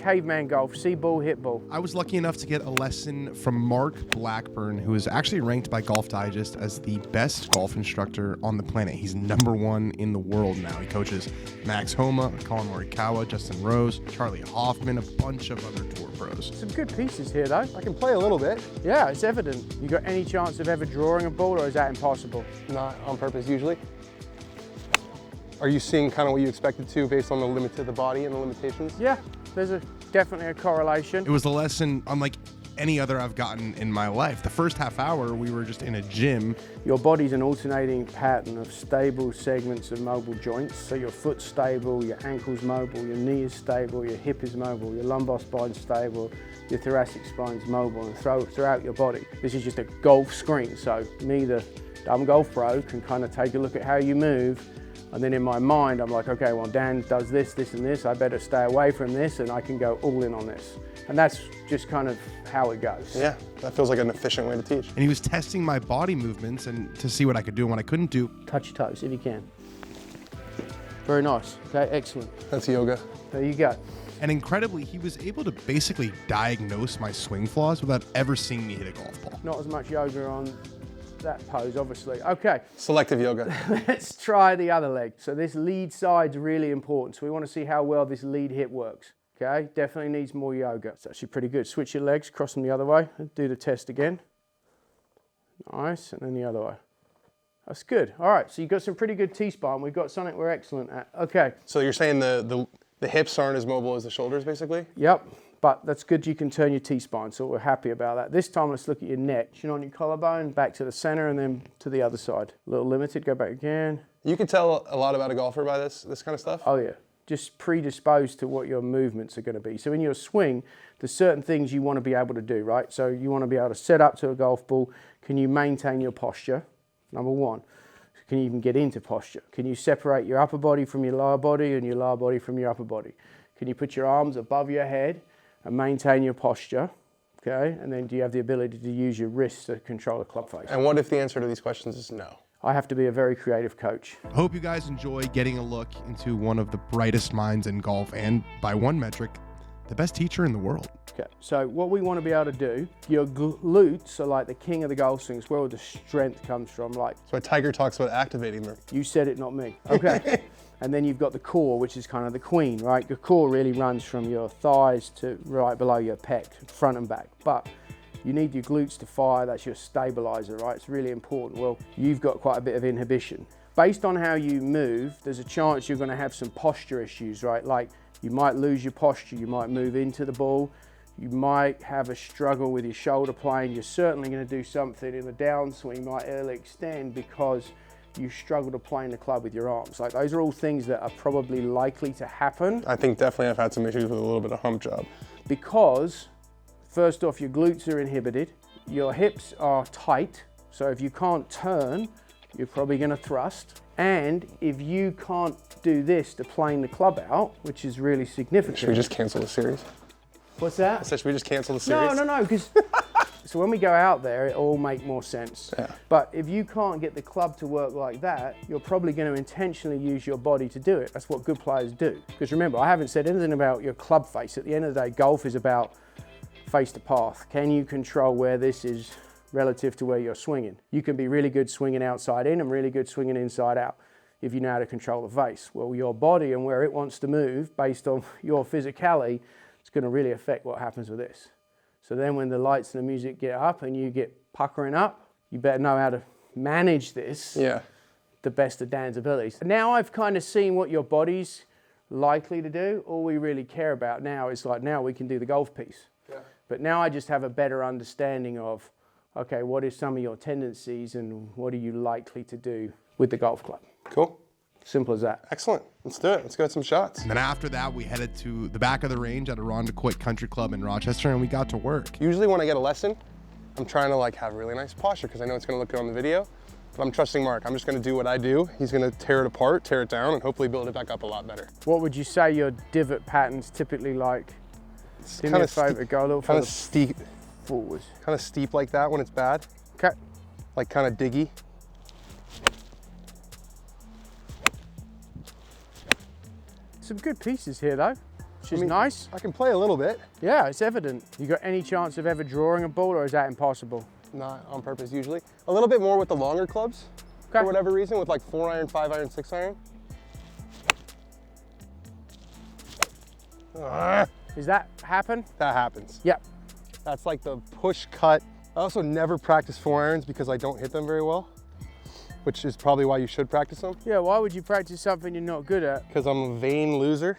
caveman golf, see ball, hit ball. I was lucky enough to get a lesson from Mark Blackburn, who is actually ranked by Golf Digest as the best golf instructor on the planet. He's #1 in the world now. He coaches Max Homa, Colin Morikawa, Justin Rose, Charlie Hoffman, a bunch of other tour pros. Some good pieces here, though. I can play a little bit. Yeah, it's evident. You got any chance of ever drawing a ball, or is that impossible? Not on purpose usually. Are you seeing kind of what you expected to based on the limit to the body and the limitations? Yeah, there's definitely a correlation. It was a lesson unlike any other I've gotten in my life. The first half hour, we were just in a gym. Your body's an alternating pattern of stable segments of mobile joints. So your foot's stable, your ankle's mobile, your knee is stable, your hip is mobile, your lumbar spine's stable, your thoracic spine's mobile, and throughout your body. This is just a golf screen. So me, the dumb golf pro, can kind of take a look at how you move. And then in my mind, I'm like, okay, well, Dan does this, this, and this. I better stay away from this, and I can go all in on this. And that's just kind of how it goes. Yeah, that feels like an efficient way to teach. And he was testing my body movements and to see what I could do and what I couldn't do. Touch your toes if you can. Very nice. Okay, excellent. That's yoga. There you go. And incredibly, he was able to basically diagnose my swing flaws without ever seeing me hit a golf ball. Not as much yoga on that pose, obviously. Okay. Selective yoga. Let's try the other leg. So this lead side's really important. So we want to see how well this lead hit works. Okay, definitely needs more yoga. It's actually pretty good. Switch your legs, cross them the other way, and do the test again. Nice, and then the other way. That's good. All right, so you've got some pretty good T-spine. We've got something we're excellent at. Okay. So you're saying the hips aren't as mobile as the shoulders, basically? Yep, but that's good. You can turn your T-spine, so we're happy about that. This time, let's look at your neck. Chin on your collarbone, back to the center, and then to the other side. A little limited, go back again. You can tell a lot about a golfer by this kind of stuff? Oh, yeah. Just predisposed to what your movements are going to be. So in your swing, there's certain things you want to be able to do, right? So you want to be able to set up to a golf ball. Can you maintain your posture? Number one. Can you even get into posture? Can you separate your upper body from your lower body and your lower body from your upper body? Can you put your arms above your head and maintain your posture? Okay, and then do you have the ability to use your wrists to control the club face? And what if the answer to these questions is no? I have to be a very creative coach. I hope you guys enjoy getting a look into one of the brightest minds in golf and, by one metric, the best teacher in the world. Okay, so what we want to be able to do, your glutes are like the king of the golf swing. It's where all the strength comes from. Like, that's why Tiger talks about activating them. You said it, not me. Okay. And then you've got the core, which is kind of the queen, right? Your core really runs from your thighs to right below your pec, front and back. But you need your glutes to fire. That's your stabilizer, right? It's really important. Well, you've got quite a bit of inhibition. Based on how you move, there's a chance you're going to have some posture issues, right? Like you might lose your posture. You might move into the ball. You might have a struggle with your shoulder plane. You're certainly going to do something in the downswing, might early extend because you struggle to plane the club with your arms. Like those are all things that are probably likely to happen. I think definitely I've had some issues with a little bit of hump job. Because first off, your glutes are inhibited, your hips are tight, so if you can't turn, you're probably going to thrust. And if you can't do this to plane the club out, which is really significant. Should we just cancel the series? What's that? I said, should we just cancel the series? No, because so when we go out there, it all make more sense. Yeah. But if you can't get the club to work like that, you're probably going to intentionally use your body to do it. That's what good players do. Because remember, I haven't said anything about your club face. At the end of the day, golf is about face to path. Can you control where this is relative to where you're swinging? You can be really good swinging outside in and really good swinging inside out if you know how to control the face. Well, your body and where it wants to move based on your physicality, it's going to really affect what happens with this. So then when the lights and the music get up and you get puckering up, you better know how to manage this the best of Dan's abilities. Now I've kind of seen what your body's likely to do. All we really care about now is like, now we can do the golf piece. Yeah. But now I just have a better understanding of, okay, what is some of your tendencies and what are you likely to do with the golf club? Cool. Simple as that. Excellent. Let's do it. Let's go get some shots. And then after that, we headed to the back of the range at Irondequoit Country Club in Rochester, and we got to work. Usually when I get a lesson, I'm trying to like have really nice posture because I know it's going to look good on the video. But I'm trusting Mark. I'm just going to do what I do. He's going to tear it apart, tear it down, and hopefully build it back up a lot better. What would you say your divot pattern's typically like? Do me a favor, go a little kind of steep forward. Kind of steep like that when it's bad. Okay. Like kind of diggy. Some good pieces here though. which is nice. I can play a little bit. Yeah, it's evident. You got any chance of ever drawing a ball, or is that impossible? Not on purpose usually. A little bit more with the longer clubs, for whatever reason, with like 4-iron, 5-iron, 6-iron. Does that happen? That happens. Yep. That's like the push cut. I also never practice 4-irons because I don't hit them very well, which is probably why you should practice them. Yeah, why would you practice something you're not good at? Because I'm a vain loser.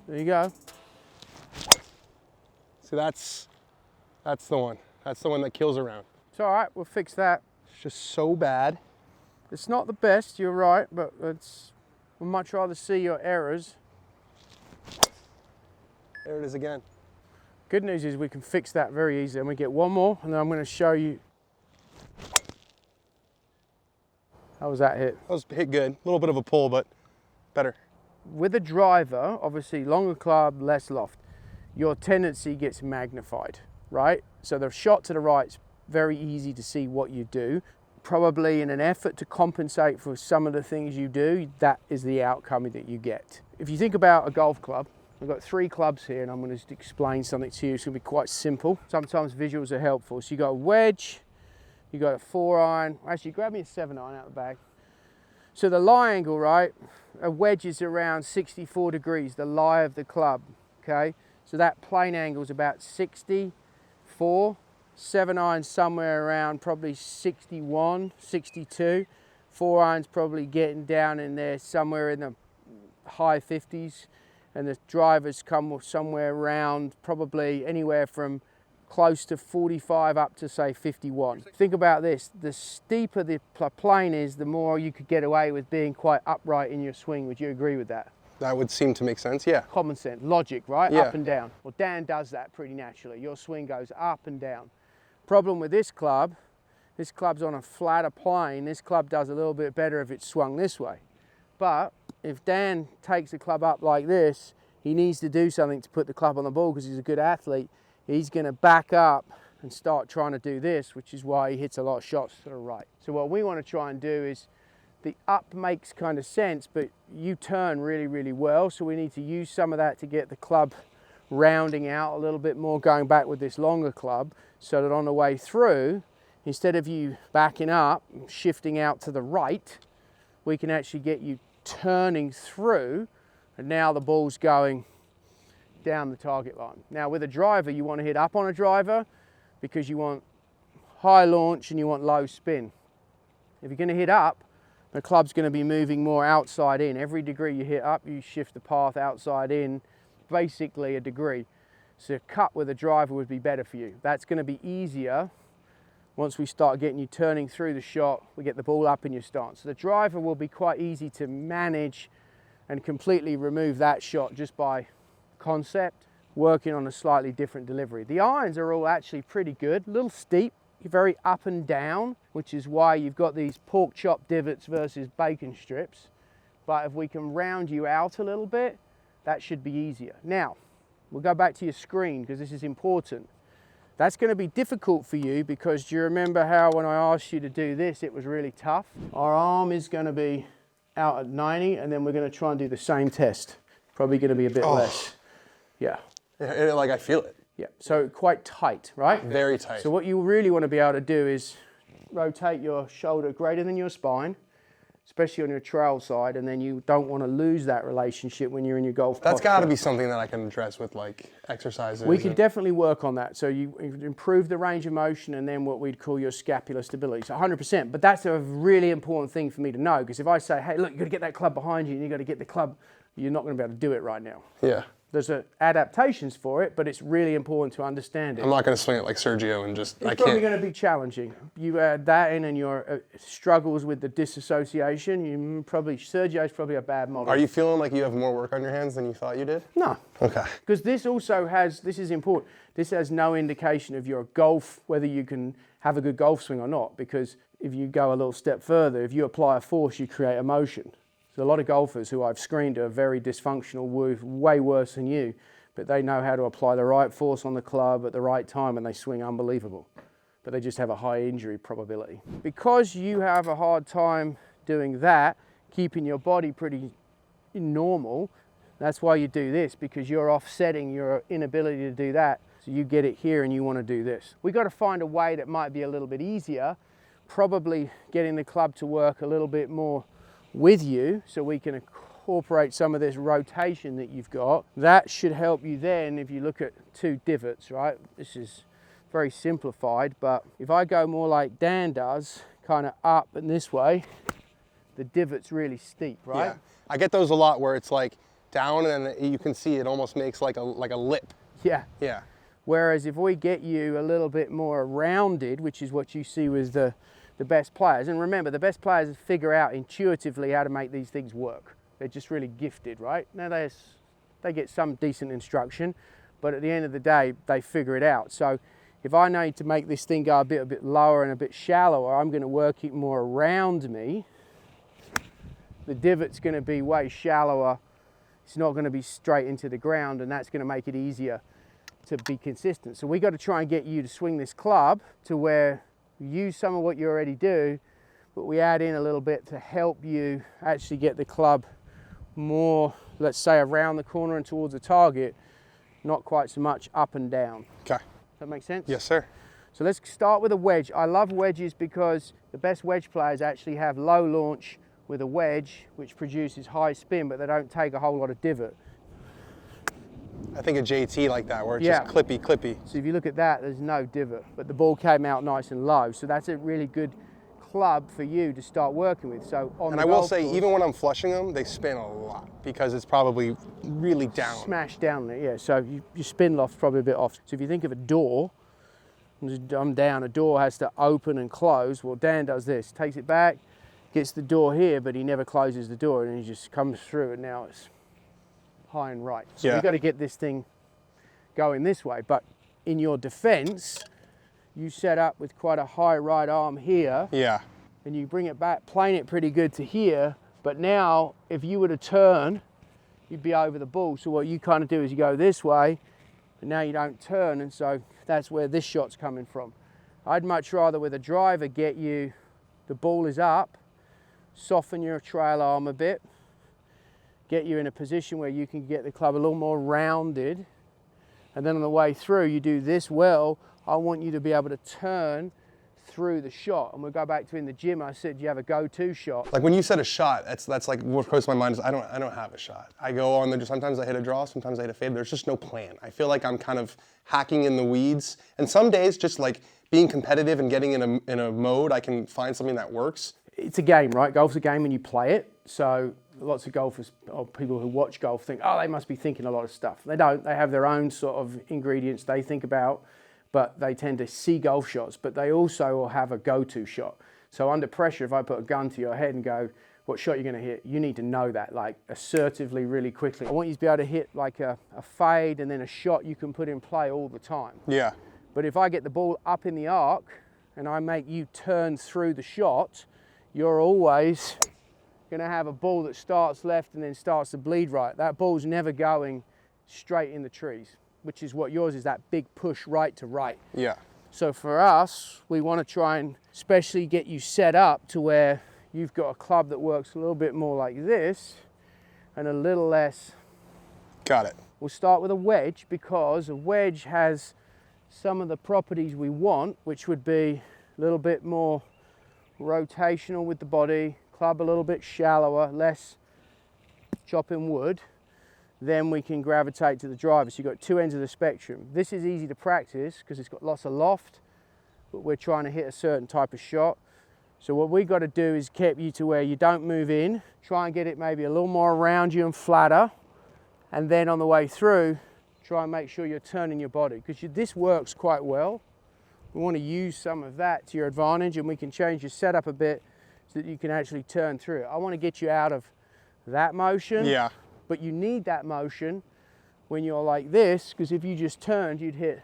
There you go. So that's the one. That's the one that kills around. It's all right, we'll fix that. It's just so bad. It's not the best, you're right, but we'd much rather see your errors. There it is again. Good news is we can fix that very easily. And we get one more, and then I'm going to show you. How was that hit? That was hit good. A little bit of a pull, but better. With a driver, obviously longer club, less loft, your tendency gets magnified, right? So the shot to the right's very easy to see what you do. Probably in an effort to compensate for some of the things you do, that is the outcome that you get. If you think about a golf club, I've got 3 clubs here, and I'm going to just explain something to you. It's going to be quite simple. Sometimes visuals are helpful. So you got a wedge, you got a 4-iron. Actually, grab me a 7-iron out the bag. So the lie angle, right? A wedge is around 64 degrees, the lie of the club, okay? So that plane angle is about 64. 7-iron somewhere around probably 61, 62. 4-iron's probably getting down in there somewhere in the high 50s. And the drivers come somewhere around probably anywhere from close to 45 up to say 51. Think about this, the steeper the plane is, the more you could get away with being quite upright in your swing. Would you agree with that? That would seem to make sense, yeah. Common sense, logic, right? Yeah. Up and down. Well, Dan does that pretty naturally. Your swing goes up and down. Problem with this club's on a flatter plane. This club does a little bit better if it's swung this way. But if Dan takes the club up like this, he needs to do something to put the club on the ball because he's a good athlete. He's going to back up and start trying to do this, which is why he hits a lot of shots to the right. So what we want to try and do is, the up makes kind of sense, but you turn really, really well. So we need to use some of that to get the club rounding out a little bit more, going back with this longer club, so that on the way through, instead of you backing up, shifting out to the right, we can actually get you turning through, and now the ball's going down the target line. Now with a driver, you want to hit up on a driver because you want high launch and you want low spin. If you're going to hit up, the club's going to be moving more outside in. Every degree you hit up, you shift the path outside in, basically a degree. So a cut with a driver would be better for you. That's going to be easier once we start getting you turning through the shot, we get the ball up in your stance. So the driver will be quite easy to manage and completely remove that shot just by concept, working on a slightly different delivery. The irons are all actually pretty good, a little steep, very up and down, which is why you've got these pork chop divots versus bacon strips. But if we can round you out a little bit, that should be easier. Now, we'll go back to your screen because this is important. That's going to be difficult for you because do you remember how when I asked you to do this, it was really tough? Our arm is going to be out at 90 and then we're going to try and do the same test. Probably going to be a bit less. Yeah. Like I feel it. Yeah, so quite tight, right? Very tight. So what you really want to be able to do is rotate your shoulder greater than your spine, especially on your trail side, and then you don't want to lose that relationship when you're in your golf That's posture. got to be something that I can address with like exercises. We can definitely work on that. So you improve the range of motion and then what we'd call your scapular stability. So 100%, but that's a really important thing for me to know because if I say, hey, look, you've got to get that club behind you and you've got to get the club, you're not going to be able to do it right now. Yeah. There's adaptations for it, but it's really important to understand it. I'm not going to swing it like Sergio and just, It's probably going to be challenging. You add that in and your struggles with the disassociation, Sergio's probably a bad model. Are you feeling like you have more work on your hands than you thought you did? No. Okay. Because this also has, this is important, this has no indication of your golf, whether you can have a good golf swing or not, because if you go a little step further, if you apply a force, you create a motion. So a lot of golfers who I've screened are very dysfunctional, way worse than you, but they know how to apply the right force on the club at the right time and they swing unbelievable. But they just have a high injury probability. Because you have a hard time doing that, keeping your body pretty normal, That's why you do this, because you're offsetting your inability to do that. So you get it here and you want to do this. We got to find a way that might be a little bit easier, probably getting the club to work a little bit more with you so we can incorporate some of this rotation that you've got. That should help you then if you look at 2 divots, right? This is very simplified, but if I go more like Dan does, kind of up and this way, the divot's really steep, right? Yeah, I get those a lot where it's like down and you can see it almost makes like a lip. Yeah. Yeah. Whereas if we get you a little bit more rounded, which is what you see with the best players, and remember, the best players figure out intuitively how to make these things work. They're just really gifted, right? Now they get some decent instruction, but at the end of the day, they figure it out. So if I need to make this thing go a bit lower and a bit shallower, I'm going to work it more around me. The divot's going to be way shallower. It's not going to be straight into the ground, and that's going to make it easier to be consistent. So we got to try and get you to swing this club to where you use some of what you already do, but we add in a little bit to help you actually get the club more, let's say, around the corner and towards the target, not quite so much up and down. Okay. Does that make sense? Yes, sir. So let's start with a wedge. I love wedges because the best wedge players actually have low launch with a wedge, which produces high spin, but they don't take a whole lot of divot. I think a JT like that, where it's just clippy. So if you look at that, there's no divot, but the ball came out nice and low. So that's a really good club for you to start working with. So on and the I will golf say, course, even when I'm flushing them, they spin a lot because it's probably really down. Smash down there, yeah. So your spin loft's probably a bit off. So if you think of a door, I'm down, a door has to open and close. Well, Dan does this, takes it back, gets the door here, but he never closes the door, and he just comes through, and now it's high and right. So Yeah. you've got to get this thing going this way. But in your defense, you set up with quite a high right arm here, Yeah. and you bring it back, plane it pretty good to here. But now, if you were to turn, you'd be over the ball. So what you kind of do is you go this way, but now you don't turn, and so that's where this shot's coming from. I'd much rather with a driver get you, the ball is up, soften your trail arm a bit, get you in a position where you can get the club a little more rounded, and then on the way through you do this well. I want you to be able to turn through the shot, and we'll go back to in the gym. I said, do you have a go-to shot? Like when you said a shot, that's like what goes to my mind is I don't have a shot. I go on there, sometimes I hit a draw, sometimes I hit a fade. There's just no plan. I feel like I'm kind of hacking in the weeds, and some days just like being competitive and getting in a mode, I can find something that works. It's a game, right? Golf's a game and you play it. So lots of golfers or people who watch golf think, oh, they must be thinking a lot of stuff. They don't. They have their own sort of ingredients they think about, but they tend to see golf shots, but they also will have a go-to shot. So under pressure, if I put a gun to your head and go, what shot you're going to hit, you need to know that, like assertively, really quickly. I want you to be able to hit like a fade and then a shot you can put in play all the time. Yeah. But if I get the ball up in the arc and I make you turn through the shot, you're always going to have a ball that starts left and then starts to bleed right. That ball's never going straight in the trees, which is what yours is, that big push right to right. Yeah. So for us, we want to try and especially get you set up to where you've got a club that works a little bit more like this and a little less. Got it. We'll start with a wedge because a wedge has some of the properties we want, which would be a little bit more rotational with the body, club a little bit shallower, less chopping wood. Then we can gravitate to the driver. So you've got two ends of the spectrum. This is easy to practice because it's got lots of loft, but we're trying to hit a certain type of shot. So what we've got to do is keep you to where you don't move in, try and get it maybe a little more around you and flatter, and then on the way through, try and make sure you're turning your body because this works quite well. We want to use some of that to your advantage, and we can change your setup a bit so that you can actually turn through it. I want to get you out of that motion. Yeah. But you need that motion when you're like this, because if you just turned, you'd hit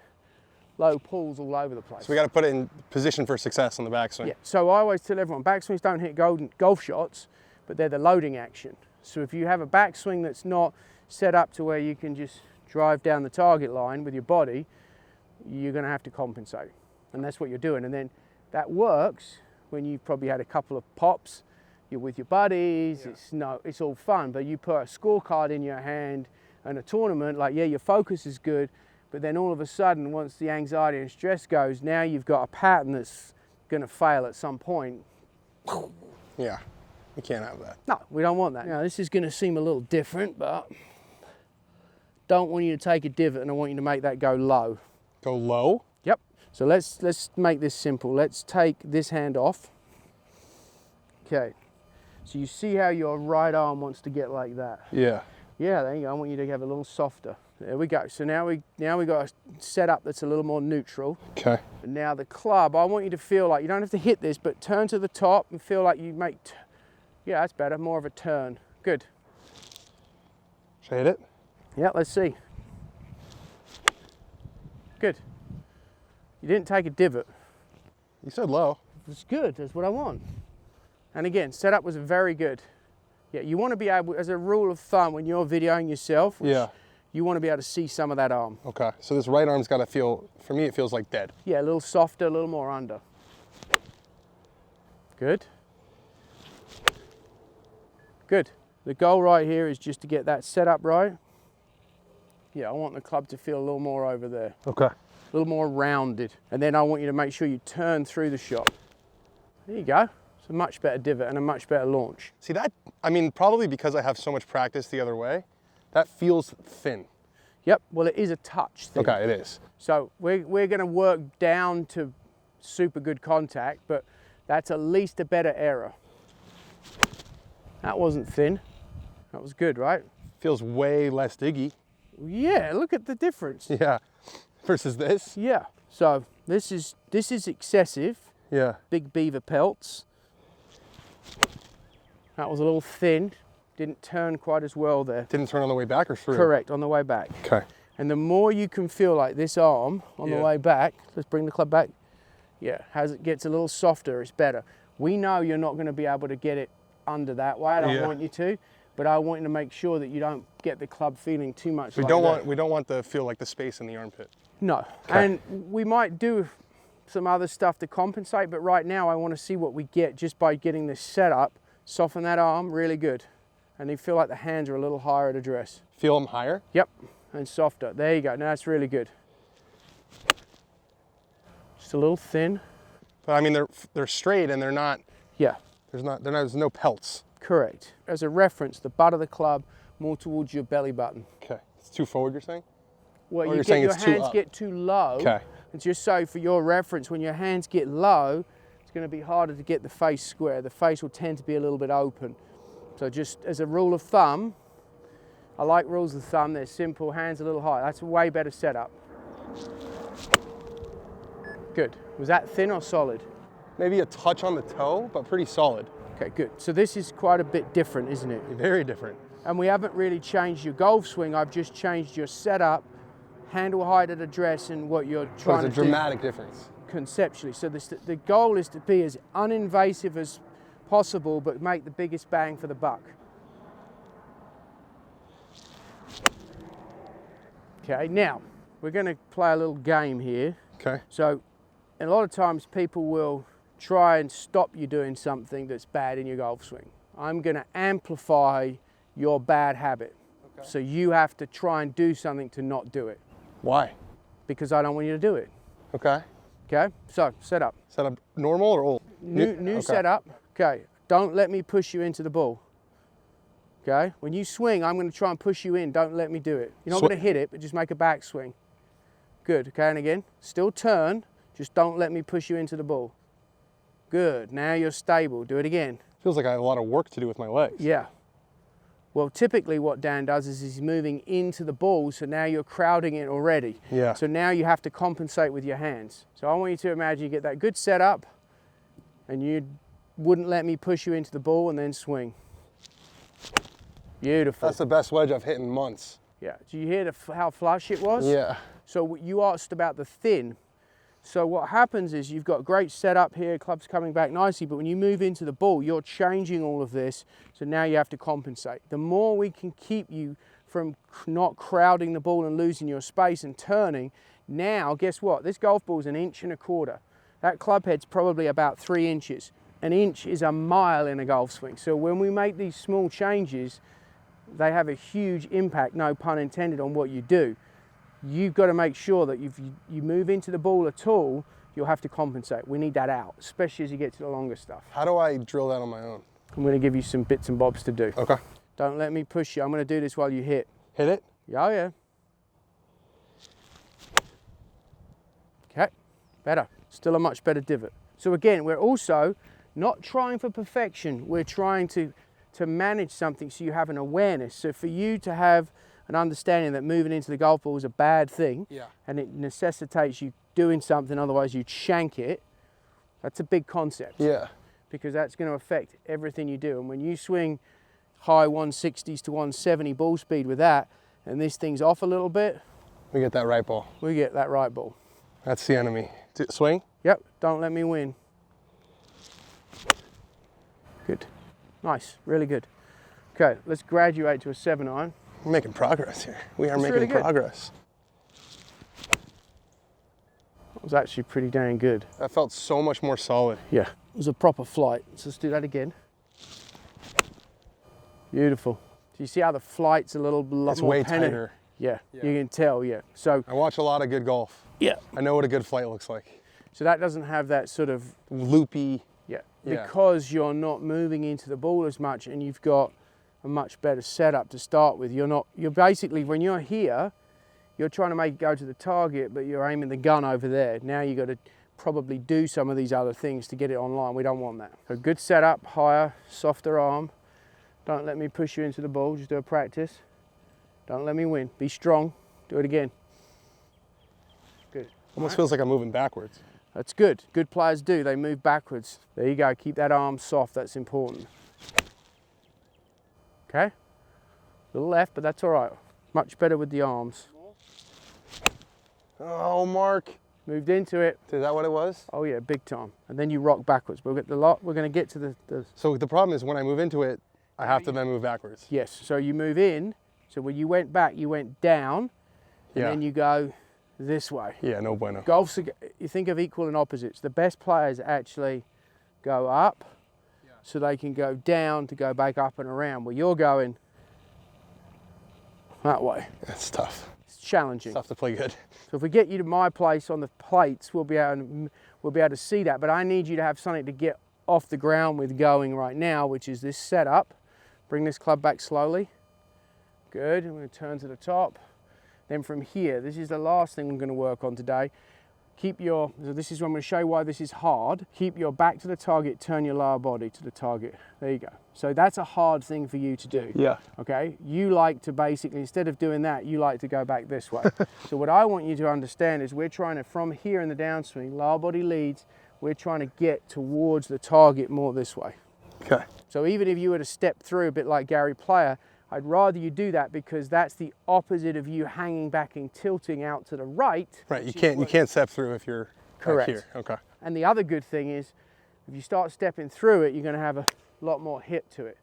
low pulls all over the place. So we got to put it in position for success on the backswing. Yeah. So I always tell everyone, backswings don't hit golf shots, but they're the loading action. So if you have a backswing that's not set up to where you can just drive down the target line with your body, you're going to have to compensate. And that's what you're doing. And then that works when you've probably had a couple of pops, you're with your buddies, it's all fun, but you put a scorecard in your hand and a tournament, like, yeah, your focus is good, but then all of a sudden, once the anxiety and stress goes, now you've got a pattern that's going to fail at some point. Yeah, we can't have that. No, we don't want that. Now, this is going to seem a little different, but don't want you to take a divot, and I want you to make that go low. Go low? Yep. So let's make this simple. Let's take this hand off. Okay. So you see how your right arm wants to get like that? Yeah. Yeah, there you go. I want you to have a little softer. There we go. So now we got a setup that's a little more neutral. Okay. And now the club, I want you to feel like, you don't have to hit this, but turn to the top and feel like you make, yeah, that's better, more of a turn. Good. Should I hit it? Yeah, let's see. Good. You didn't take a divot. You said low. It's good, that's what I want. And again, setup was very good. Yeah, you want to be able, as a rule of thumb, when you're videoing yourself, you want to be able to see some of that arm. Okay, so this right arm's got to feel, for me, it feels like dead. Yeah, a little softer, a little more under. Good. Good. The goal right here is just to get that setup right. Yeah, I want the club to feel a little more over there. Okay. A little more rounded. And then I want you to make sure you turn through the shot. There you go. It's a much better divot and a much better launch. See that, I mean, probably because I have so much practice the other way, that feels thin. Yep, well, it is a touch thing. Okay, it is. So we're going to work down to super good contact, but that's at least a better error. That wasn't thin. That was good, right? Feels way less diggy. Yeah, look at the difference. Yeah, versus this. Yeah, so this is excessive. Yeah. Big beaver pelts. That was a little thin. Didn't turn quite as well there. Didn't turn on the way back or through? Correct, on the way back. Okay. And the more you can feel like this arm on the way back, let's bring the club back. Yeah, as it gets a little softer, it's better. We know you're not going to be able to get it under that way. I don't want you to, but I want you to make sure that you don't get the club feeling too much. We don't want to feel like the space in the armpit. No, and we might do some other stuff to compensate, but right now I want to see what we get just by getting this set up. Soften that arm, really good. And you feel like the hands are a little higher at address. Feel them higher? Yep, and softer. There you go. Now that's really good. Just a little thin. But I mean, they're straight and they're not. Yeah. There's no pelts. Correct. As a reference, the butt of the club more towards your belly button. Okay. It's too forward, you're saying? Well, or your hands get too low. Okay. And just so for your reference, when your hands get low, it's going to be harder to get the face square. The face will tend to be a little bit open. So just as a rule of thumb, I like rules of thumb. They're simple, hands a little high. That's a way better setup. Good. Was that thin or solid? Maybe a touch on the toe, but pretty solid. Okay, good. So this is quite a bit different, isn't it? Very different. And we haven't really changed your golf swing. I've just changed your setup, handle height at address, and what you're trying to do. It's a dramatic difference. Conceptually. So the goal is to be as uninvasive as possible, but make the biggest bang for the buck. Okay, now we're going to play a little game here. Okay. So a lot of times people will try and stop you doing something that's bad in your golf swing. I'm going to amplify your bad habit. Okay. So you have to try and do something to not do it. Why? Because I don't want you to do it. Okay. Okay, so set up. Set up normal or old? New okay. setup. Okay, don't let me push you into the ball. Okay, when you swing, I'm going to try and push you in. Don't let me do it. You're not going to hit it, but just make a backswing. Good, okay, and again, still turn, just don't let me push you into the ball. Good, now you're stable. Do it again. Feels like I have a lot of work to do with my legs. Yeah. Well, typically what Dan does is he's moving into the ball, so now you're crowding it already. Yeah. So now you have to compensate with your hands. So I want you to imagine you get that good setup, and you wouldn't let me push you into the ball and then swing. Beautiful. That's the best wedge I've hit in months. Yeah. Do you hear how flush it was? Yeah. So you asked about the thin. So what happens is you've got great setup here, club's coming back nicely, but when you move into the ball, you're changing all of this, so now you have to compensate. The more we can keep you from not crowding the ball and losing your space and turning, now, guess what? This golf ball's 1.25 inches. That club head's probably about 3 inches. an inch is a mile in a golf swing. So when we make these small changes, they have a huge impact, no pun intended, on what you do. You've got to make sure that if you move into the ball at all, you'll have to compensate. We need that out, especially as you get to the longer stuff. How do I drill that on my own? I'm going to give you some bits and bobs to do. Okay. Don't let me push you. I'm going to do this while you hit. Hit it? Oh, yeah. Okay, better. Still a much better divot. So again, we're also not trying for perfection. We're trying to manage something so you have an awareness. So for you to have an understanding that moving into the golf ball is a bad thing, and it necessitates you doing something, otherwise you'd shank it, that's a big concept. Yeah. Because that's going to affect everything you do. And when you swing high 160s to 170 ball speed with that, and this thing's off a little bit, We get that right ball. we get that right ball. That's the enemy. Swing? Yep, don't let me win. Good. Nice, really good. Okay, let's graduate to a 7-iron. We're making progress here. We are That's making really good. progress. That was actually pretty dang good. That felt so much more solid. Yeah, it was a proper flight. So let's do that again. Beautiful. Do you see how the flight's a lot It's more way pennant? tighter. Yeah, Yeah. you can tell, yeah. So, I watch a lot of good golf. yeah. I know what a good flight looks like. So that doesn't have that sort of, Loopy. yeah. Yeah. Because you're not moving into the ball as much and you've got a much better setup to start with. You're basically, when you're here, you're trying to make it go to the target, but you're aiming the gun over there. Now you've got to probably do some of these other things to get it online. We don't want that. So good setup, higher, softer arm. Don't let me push you into the ball, just do a practice. Don't let me win. Be strong, do it again. Good. Almost feels like I'm moving backwards. That's good. Good players do, they move backwards. There you go, keep that arm soft, that's important. Okay, a little left, but that's all right. Much better with the arms. Oh, Mark. Moved into it. Is that what it was? Oh yeah, big time. And then you rock backwards. We'll get the lot. We're going to get to the. So the problem is when I move into it, I have to then move backwards. Yes. So you move in. So when you went back, you went down, and Yeah. then you go this way. Yeah, no bueno. Golf's. You think of equal and opposites. The best players actually go up, so they can go down to go back up and around. Well, you're going that way. That's tough. It's challenging. It's tough to play good. So if we get you to my place on the plates, we'll be able to see that. But I need you to have something to get off the ground with going right now, which is this setup. Bring this club back slowly. Good. I'm going to turn to the top. Then from here, this is the last thing I'm going to work on today. So this is when I'm going to show you why this is hard. Keep your back to the target, turn your lower body to the target. There you go. So that's a hard thing for you to do. Yeah. Okay, you like to basically, instead of doing that, you like to go back this way. So what I want you to understand is we're trying to, from here in the downswing, lower body leads, we're trying to get towards the target more this way. Okay. So even if you were to step through a bit like Gary Player, I'd rather you do that because that's the opposite of you hanging back and tilting out to the right. Right, you can't step through if you're Correct. back here. Okay. And the other good thing is, if you start stepping through it, you're going to have a lot more hit to it.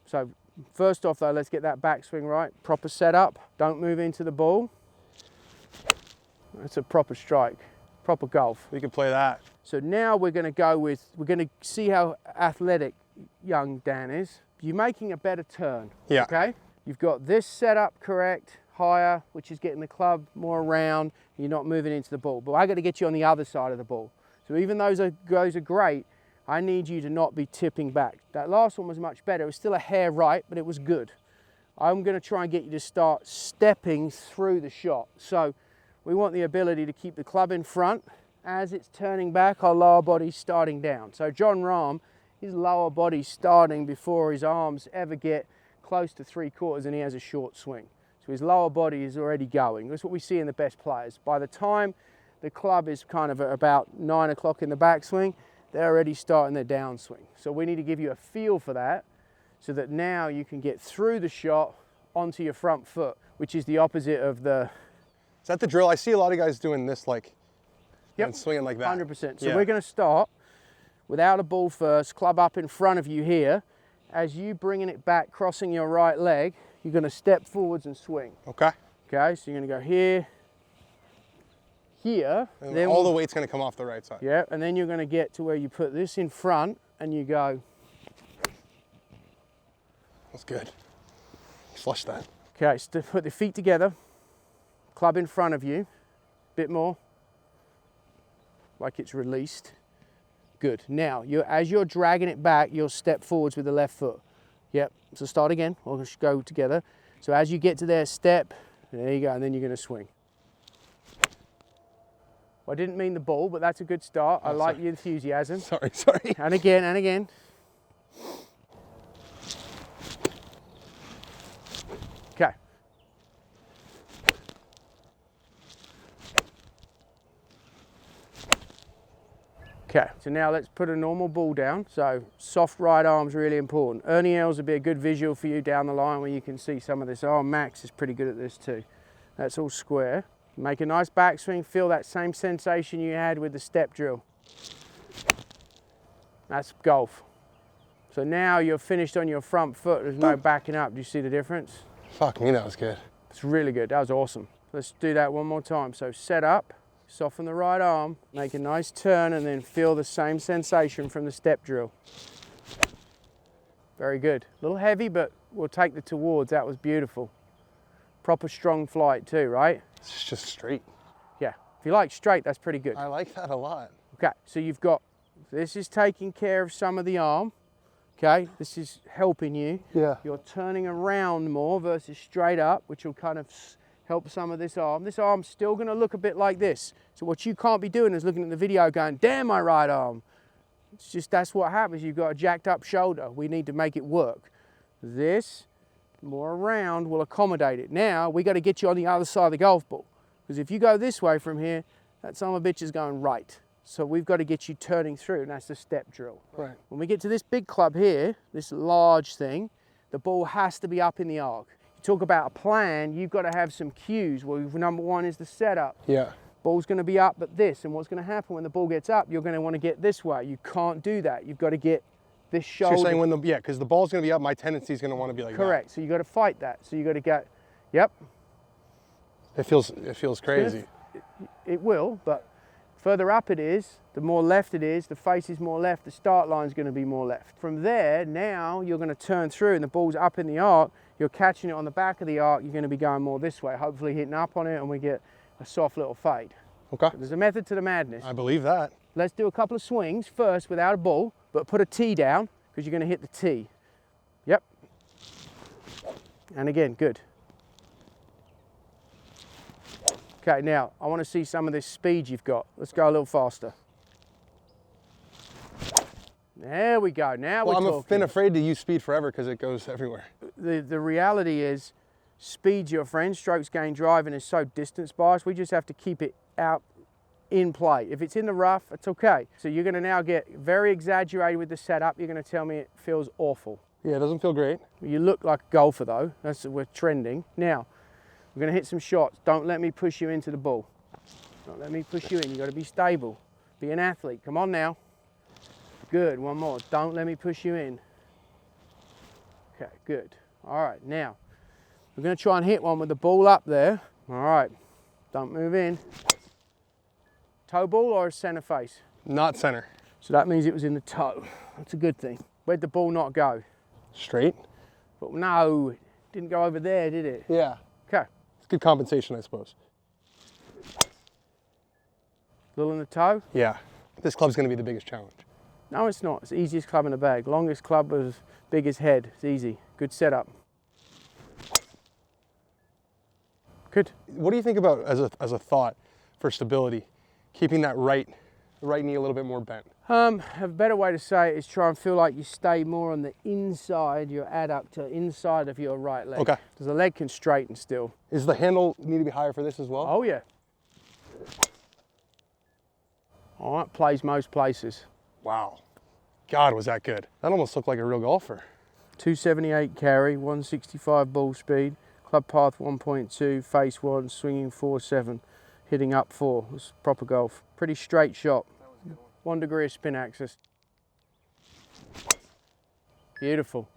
So first off though, let's get that backswing right. Proper setup, don't move into the ball. That's a proper strike, proper golf. We can play that. So now we're going to see how athletic young Dan is. You're making a better turn, Yeah. okay? You've got this setup correct, higher, which is getting the club more around, you're not moving into the ball. But I got to get you on the other side of the ball. So even though those are great, I need you to not be tipping back. That last one was much better. It was still a hair right, but it was good. I'm going to try and get you to start stepping through the shot. So we want the ability to keep the club in front. As it's turning back, our lower body's starting down. So John Rahm, his lower body's starting before his arms ever get close to 3/4 and he has a short swing. So his lower body is already going. That's what we see in the best players. By the time the club is kind of at about 9 o'clock in the backswing, they're already starting their downswing. So we need to give you a feel for that so that now you can get through the shot onto your front foot, which is the opposite of the... Is that the drill? I see a lot of guys doing this Yep. and swinging like that. 100%. So Yeah. we're going to start without a ball first, club up in front of you here. As you bringing it back, crossing your right leg, you're going to step forwards and swing. Okay. Okay, so you're going to go here, here. And then all the weight's going to come off the right side. Yeah, and then you're going to get to where you put this in front and you go. That's good. Flush that. Okay, so put the feet together, club in front of you, bit more, like it's released. Good. Now, as you're dragging it back, you'll step forwards with the left foot. Yep, so start again, we'll just go together. So as you get to there, step, there you go, and then you're gonna swing. Well, I didn't mean the ball, but that's a good start. I like your enthusiasm. Sorry. And again, and again. Okay. Okay, so now let's put a normal ball down. So soft right arm's really important. Ernie L's would be a good visual for you down the line where you can see some of this. Oh, Max is pretty good at this too. That's all square. Make a nice backswing, feel that same sensation you had with the step drill. That's golf. So now you're finished on your front foot, there's no backing up. Do you see the difference? Fuck me, that was good. It's really good, that was awesome. Let's do that one more time. So set up, soften the right arm, make a nice turn, and then feel the same sensation from the step drill. Very good. A little heavy, but we'll take the towards. That was beautiful. Proper strong flight too, right? It's just straight. Yeah, if you like straight, that's pretty good. I like that a lot. Okay, so you've got, this is taking care of some of the arm. Okay, this is helping you. Yeah. You're turning around more versus straight up, which will kind of help some of this arm. This arm's still gonna look a bit like this. So what you can't be doing is looking at the video going, damn my right arm. It's just, that's what happens. You've got a jacked up shoulder. We need to make it work. This, more around, will accommodate it. Now, we gotta get you on the other side of the golf ball. Because if you go this way from here, that son of a bitch is going right. So we've got to get you turning through, and that's the step drill. Right. When we get to this big club here, this large thing, the ball has to be up in the arc. You talk about a plan, you've got to have some cues. Well, number one is the setup. Yeah. Ball's going to be up at this, and what's going to happen when the ball gets up, you're going to want to get this way. You can't do that. You've got to get this shoulder. So you're saying when because the ball's going to be up, my tendency is going to want to be like Correct. So you got to fight that. So you got to get, yep. It feels crazy. It will, but further up it is, the more left it is, the face is more left, the start line is going to be more left. From there, now you're going to turn through and the ball's up in the arc, you're catching it on the back of the arc, you're going to be going more this way, hopefully hitting up on it and we get a soft little fade. Okay. So there's a method to the madness. I believe that. Let's do a couple of swings first without a ball, but put a tee down because you're going to hit the tee. Yep. And again, good. Okay, now I want to see some of this speed you've got. Let's go a little faster. There we go. Now we're talking. I've been afraid to use speed forever because it goes everywhere. The reality is, speed's your friend. Strokes gain driving is so distance biased. We just have to keep it out in play. If it's in the rough, it's okay. So you're going to now get very exaggerated with the setup. You're going to tell me it feels awful. Yeah, it doesn't feel great. You look like a golfer though. We're trending now. We're going to hit some shots. Don't let me push you into the ball. Don't let me push you in. You've got to be stable. Be an athlete. Come on now. Good. One more. Don't let me push you in. Okay, good. All right, now we're going to try and hit one with the ball up there. All right. Don't move in. Toe ball or center face? Not center. So that means it was in the toe. That's a good thing. Where'd the ball not go? Straight? But no, it didn't go over there, did it? Yeah. Okay. It's good compensation, I suppose. Little in the toe? Yeah. This club's going to be the biggest challenge. No, it's not. It's the easiest club in the bag. Longest club as big as head. It's easy. Good setup. Good. What do you think about as a thought for stability, keeping that right knee a little bit more bent? A better way to say it is try and feel like you stay more on the inside, your adductor, inside of your right leg. Okay. Because the leg can straighten still. Is the handle need to be higher for this as well? Oh yeah. All right, plays most places. Wow. God, was that good. That almost looked like a real golfer. 278 carry, 165 ball speed, club path 1.2, face 1, swinging 4.7, hitting up 4. It was proper golf. Pretty straight shot. 1 degree of spin axis. Beautiful.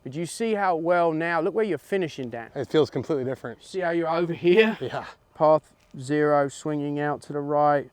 But you see how well now, look where you're finishing, Dan. It feels completely different. See how you're over here? Yeah. Path 0, swinging out to the right,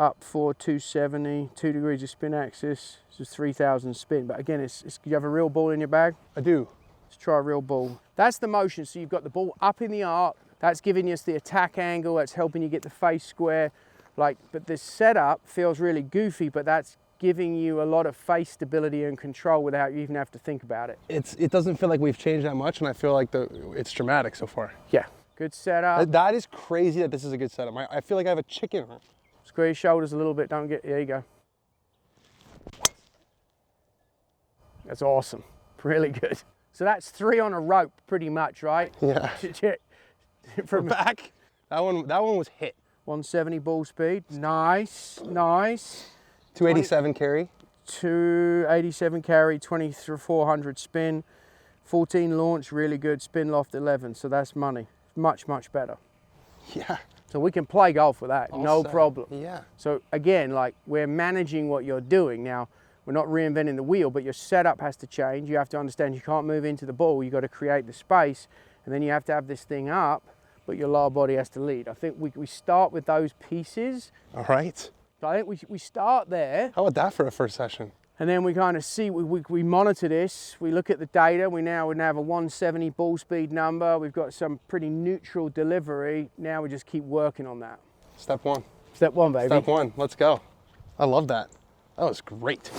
up for 270, 2 degrees of spin axis. This is 3,000 spin. But again, you have a real ball in your bag? I do. Let's try a real ball. That's the motion. So you've got the ball up in the arc. That's giving us the attack angle. That's helping you get the face square. But this setup feels really goofy, but that's giving you a lot of face stability and control without you even have to think about it. It doesn't feel like we've changed that much, and I feel like it's dramatic so far. Yeah, good setup. That is crazy that this is a good setup. I feel like I have a chicken. Square your shoulders a little bit. There you go. That's awesome. Really good. So that's 3 on a rope, pretty much, right? Yeah. From back, that one was hit. 170 ball speed. Nice, nice. 287 carry. 287 carry, 2400 spin, 14 launch, really good. Spin loft 11, so that's money. Much, much better. Yeah. So we can play golf with that, no problem. Yeah. So again, like, we're managing what you're doing. Now, we're not reinventing the wheel, but your setup has to change. You have to understand you can't move into the ball. You've got to create the space, and then you have to have this thing up, but your lower body has to lead. I think we start with those pieces. All right. So I think we start there. How about that for a first session? And then we kind of see, we monitor this, we look at the data, we now have a 170 ball speed number, we've got some pretty neutral delivery, now we just keep working on that. Step one. Step one, baby. Step one, let's go. I love that. That was great.